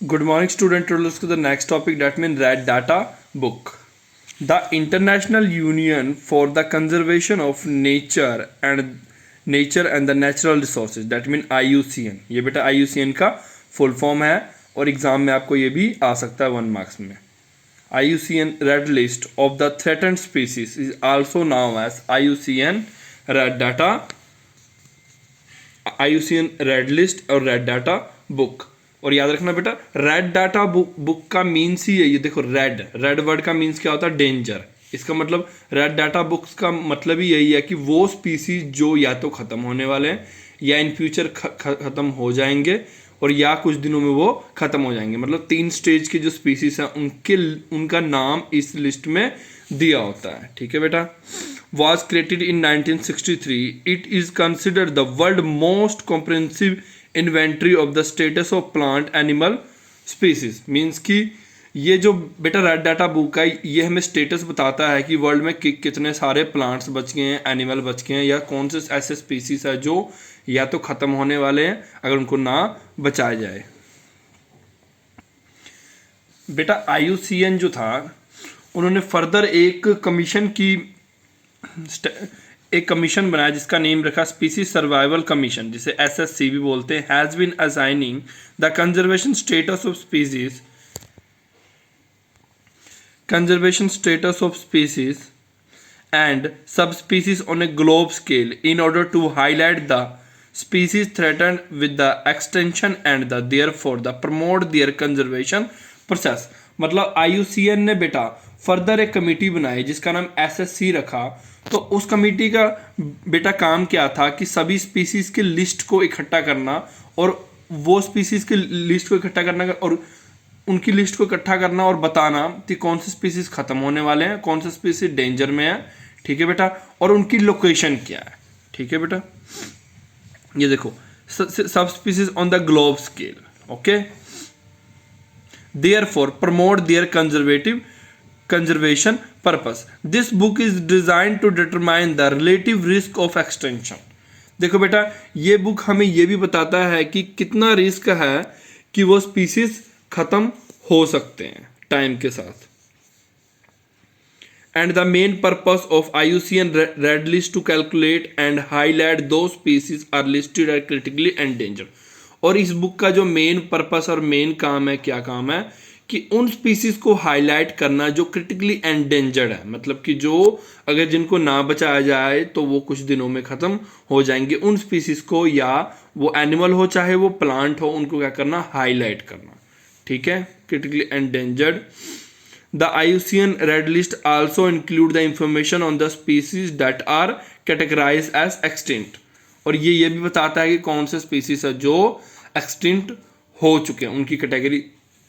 Good morning, student. To look to the next topic, that means Red Data Book. The International Union for the Conservation of Nature and the Natural Resources, that means IUCN. ये बेटा IUCN का full form है और exam में आपको ये भी आ सकता है 1 मार्क्स में. IUCN Red List of the Threatened Species is also known as IUCN Red List और Red Data Book. और याद रखना बेटा, रेड डाटा बुक का मीन्स ही है, ये देखो रेड वर्ड का मीन्स क्या होता है? डेंजर. इसका मतलब रेड डाटा बुक्स का मतलब ही यही है कि वो स्पीसीज जो या तो ख़त्म होने वाले हैं या इन फ्यूचर ख़त्म हो जाएंगे और या कुछ दिनों में वो ख़त्म हो जाएंगे. मतलब 3 स्टेज के जो स्पीसीज हैं उनका नाम इस लिस्ट में दिया होता है. ठीक है बेटा. Was created in 1963. It is considered the world most comprehensive inventory of the status of plant animal species. Means कि ये जो बेटा रेड डाटा बुक है ये हमें स्टेटस बताता है कि वर्ल्ड में कितने सारे प्लांट्स बच गए हैं, एनिमल बच गए हैं या कौन से ऐसे स्पीसीज है जो या तो ख़त्म होने वाले हैं अगर उनको ना बचाया जाए. बेटा IUCN जो था उन्होंने फर्दर एक कमीशन बनाया जिसका नेम रखा स्पीसीज सर्वाइवल कमीशन, जिसे SSC भी बोलते हैं. Has been assigning the conservation status of species and sub species on a globe scale in order to highlight the species threatened with the extension and the therefore the promote their conservation process. मतलब IUCN ने बेटा further एक committee बनाई जिसका नाम SSC रखा. तो उस कमेटी का बेटा काम क्या था कि सभी स्पीसीज के लिस्ट को इकट्ठा करना और वो स्पीसीज के लिस्ट को इकट्ठा करना और उनकी लिस्ट को इकट्ठा करना और बताना कि कौन से स्पीसीज खत्म होने वाले हैं, कौन से स्पीसीज डेंजर में है. ठीक है बेटा. और उनकी लोकेशन क्या है. ठीक है बेटा. ये देखो सब species on the globe scale. Okay. Therefore, promote their conservation purpose. This book is designed to determine the relative risk of extinction. देखो बेटा ये बुक हमें ये भी बताता है कि कितना रिस्क है कि वो स्पीसीज खत्म हो सकते हैं टाइम के साथ. And the main purpose of IUCN Red List to calculate and highlight those species are listed as critically endangered. और इस बुक का जो मेन पर्पस और मेन काम है, क्या काम है कि उन स्पीसीज को हाईलाइट करना जो क्रिटिकली एंडेंजर्ड है, मतलब कि जो अगर जिनको ना बचाया जाए तो वो कुछ दिनों में ख़त्म हो जाएंगे. उन स्पीसीज को या वो एनिमल हो चाहे वो प्लांट हो उनको क्या करना? हाईलाइट करना. ठीक है. Critically endangered. The IUCN Red List also include the information on the species that are categorized as extinct. और ये भी बताता है कि कौन से स्पीसीज है जो एक्सटिंक्ट हो चुके हैं, उनकी कैटेगरी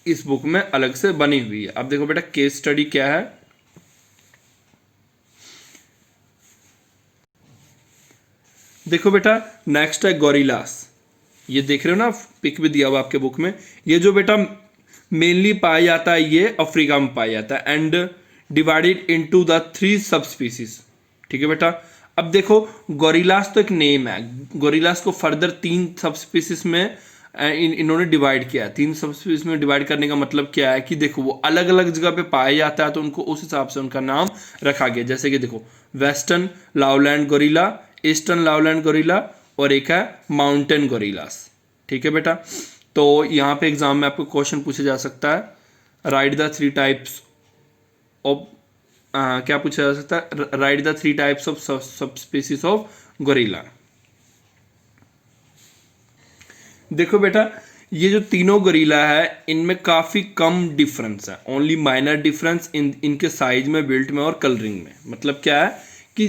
इस बुक में अलग से बनी हुई है. अब देखो बेटा केस स्टडी क्या है. देखो बेटा नेक्स्ट है गोरिल्लास. ये देख रहे हो ना, पिक भी दिया हुआ आपके बुक में. ये जो बेटा मेनली पाया जाता है ये अफ्रीका में पाया जाता है and divided into the 3 sub species. ठीक है बेटा. अब देखो गोरिल्लास तो एक नेम है, गोरिल्लास को फर्दर 3 सब स्पीसीज में इन्होंने डिवाइड किया. 3 सब स्पीसीज में डिवाइड करने का मतलब क्या है कि देखो वो अलग अलग जगह पे पाया जाता है तो उनको उस हिसाब से उनका नाम रखा गया. जैसे कि देखो वेस्टर्न लाउलैंड गोरिल्ला, ईस्टर्न लाउलैंड गोरिल्ला और एक है माउंटेन गोरिल्लास. ठीक है बेटा. तो यहाँ पे एग्जाम में आपको क्वेश्चन पूछा जा सकता है, राइट द 3 टाइप्स ऑफ क्या पूछा जा सकता है? Right the 3 types of sub species of gorilla. देखो बेटा ये जो तीनों गोरिल्ला है इनमें काफ़ी कम डिफरेंस है, ओनली माइनर डिफरेंस इनके साइज में, बिल्ट में और कलरिंग में. मतलब क्या है कि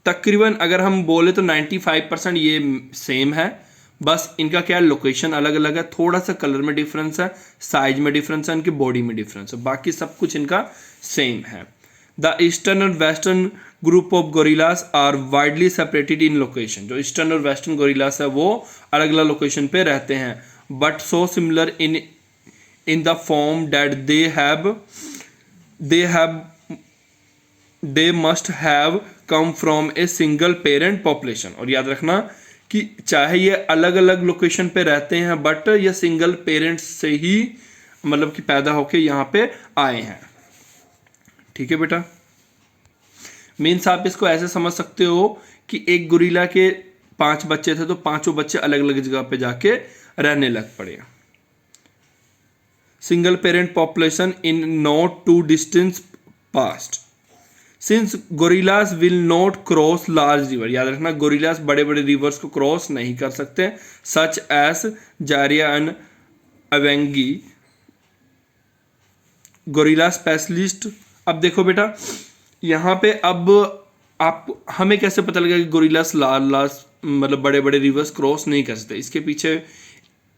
तकरीबन अगर हम बोले तो 95% ये सेम है. बस इनका क्या है, लोकेशन अलग अलग है, थोड़ा सा कलर में डिफरेंस है, साइज में डिफरेंस है, इनकी बॉडी में डिफरेंस है, बाकी सब कुछ इनका सेम है. The eastern and western group of gorillas are widely separated in location. जो ईस्टर्न और वेस्टर्न गोरिल्लास है वो अलग अलग लोकेशन पे रहते हैं, but so similar in the form that they must have come from a single parent population. और याद रखना कि चाहे ये अलग अलग लोकेशन पे रहते हैं बट ये सिंगल पेरेंट्स से ही मतलब कि पैदा होके यहाँ पे आए हैं। ठीक है बेटा, मीन्स आप इसको ऐसे समझ सकते हो कि एक गोरिल्ला के 5 बच्चे थे तो पांचों बच्चे अलग अलग जगह पे जाके रहने लग पड़े। Single parent population in not to distance past, since gorillas will not cross large river, याद रखना गोरिल्लास बड़े बड़े रिवर्स को क्रॉस नहीं कर सकते, सच एस जारिया एंड अवेंगी गोरिल्ला स्पेशलिस्ट। अब देखो बेटा यहाँ पे अब आप हमें कैसे पता लगा कि गोरिल्लास लार्ज मतलब बड़े बड़े रिवर्स क्रॉस नहीं कर सकते, इसके पीछे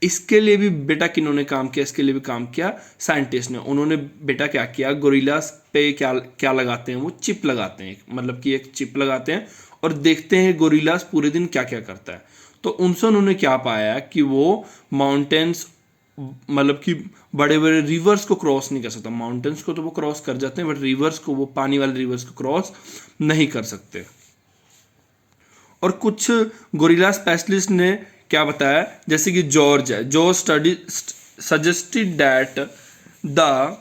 इसके लिए भी बेटा किन्होंने काम किया, इसके लिए भी काम किया साइंटिस्ट ने। उन्होंने बेटा क्या किया, गोरिल्लास पे क्या क्या लगाते हैं, वो चिप लगाते हैं, मतलब कि एक चिप लगाते हैं और देखते हैं गोरिल्लास पूरे दिन क्या क्या करता है। तो उनसे उन्होंने क्या पाया कि वो माउंटेन्स मतलब कि बड़े बड़े रिवर्स को क्रॉस नहीं कर सकता, माउंटेन्स को तो वो क्रॉस कर जाते हैं बट रिवर्स को, वो पानी वाले रिवर्स को क्रॉस नहीं कर सकते। और कुछ गोरिल्ला स्पेशलिस्ट ने क्या बताया, जैसे कि जॉर्ज है, George study suggested that the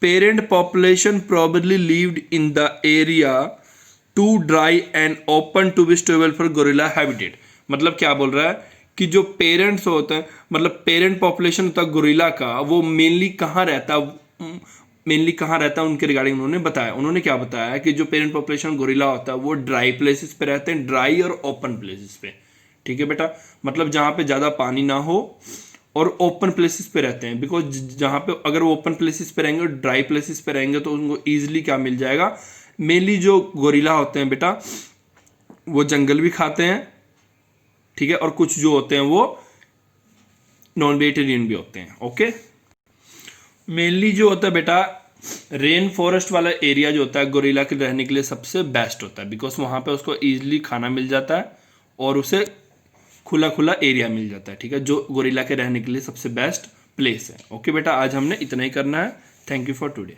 parent population probably lived in the area too dry and open to be stable for gorilla habitat. मतलब क्या बोल रहा है कि जो पेरेंट्स होते हैं, मतलब पेरेंट पॉपुलेशन होता है गोरिल्ला का, वो मेनली कहाँ रहता है, मेनली कहाँ रहता है उनके रिगार्डिंग उन्होंने बताया। उन्होंने क्या बताया कि जो पेरेंट पॉपुलेशन गोरिल्ला होता है वो ड्राई प्लेसेस पे रहते हैं, ड्राई और ओपन प्लेसेस पे। ठीक है बेटा, मतलब जहाँ पे ज़्यादा पानी ना हो और ओपन प्लेसेस पे रहते हैं, बिकॉज जहाँ पे अगर वो ओपन प्लेसेस पे रहेंगे और ड्राई प्लेसेस पे रहेंगे तो उनको ईजिली क्या मिल जाएगा, मेनली जो गोरिल्ला होते हैं बेटा वो जंगल भी खाते हैं, ठीक है, और कुछ जो होते हैं वो नॉन वेजिटेरियन भी होते हैं। ओके, मेनली जो होता है बेटा रेन फॉरेस्ट वाला एरिया जो होता है गोरिल्ला के रहने के लिए सबसे बेस्ट होता है, बिकॉज वहाँ पे उसको ईजिली खाना मिल जाता है और उसे खुला खुला एरिया मिल जाता है। ठीक है, जो गोरिल्ला के रहने के लिए सबसे बेस्ट प्लेस है। ओके बेटा, आज हमने इतना ही करना है। Thank you for today.